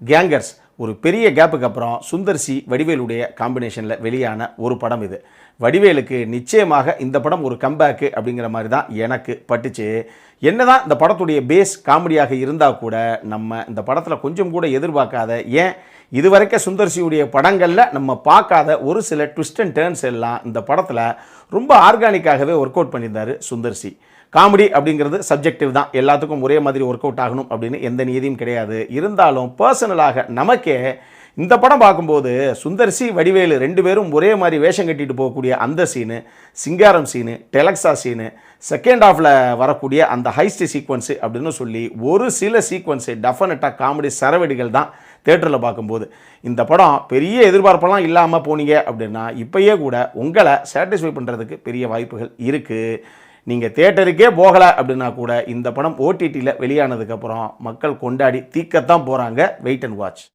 Gangers ஒரு பெரிய கேப்புக்கு அப்புறம் சுந்தர் சி வடிவேலுடைய காம்பினேஷனில் வெளியான ஒரு படம் இது. வடிவேலுக்கு நிச்சயமாக இந்த படம் ஒரு கம்பேக்கு அப்படிங்கிற மாதிரி தான் எனக்கு பட்டுச்சு. என்னதான் இந்த படத்துடைய பேஸ் காமெடியாக இருந்தால் கூட நம்ம இந்த படத்தில் கொஞ்சம் கூட எதிர்பார்க்காத, ஏன் இதுவரைக்கும் சுந்தர் சியுடைய படங்களில் நம்ம பார்க்காத ஒரு சில ட்விஸ்ட் அண்ட் டேர்ன்ஸ் எல்லாம் இந்த படத்தில் ரொம்ப ஆர்கானிக்காகவே ஒர்க் அவுட் பண்ணியிருந்தார் சுந்தர் சி. காமெடி அப்படிங்கிறது சப்ஜெக்டிவ் தான், எல்லாத்துக்கும் ஒரே மாதிரி ஒர்க் அவுட் ஆகணும் அப்படின்னு எந்த நியதியும் கிடையாது. இருந்தாலும் பர்சனலாக நமக்கே இந்த படம் பார்க்கும்போது சுந்தர் சி வடிவேலு ரெண்டு பேரும் ஒரே மாதிரி வேஷம் கட்டிட்டு போகக்கூடிய அந்த சீனு, சிங்காரம் சீனு, டெலக்ஸா சீனு, செகண்ட் ஹாஃபில் வரக்கூடிய அந்த ஹைஸ்ட் சீக்வன்ஸு அப்படின்னு சொல்லி ஒரு சில சீக்வன்ஸு டெஃபினட்டாக காமெடி சரவெடிகள் தான் தேட்டரில் பார்க்கும்போது. இந்த படம் பெரிய எதிர்பார்ப்பெல்லாம் இல்லாமல் போனீங்க அப்படின்னா இப்போயே கூட உங்களை சாட்டிஸ்ஃபை பண்ணுறதுக்கு பெரிய வாய்ப்புகள் இருக்குது. நீங்கள் தியேட்டருக்கே போகலை அப்படின்னா கூட இந்த படம் ஓடிடியில் வெளியானதுக்கப்புறம் மக்கள் கொண்டாடி தீக்கத்தான் போகிறாங்க. Wait and watch.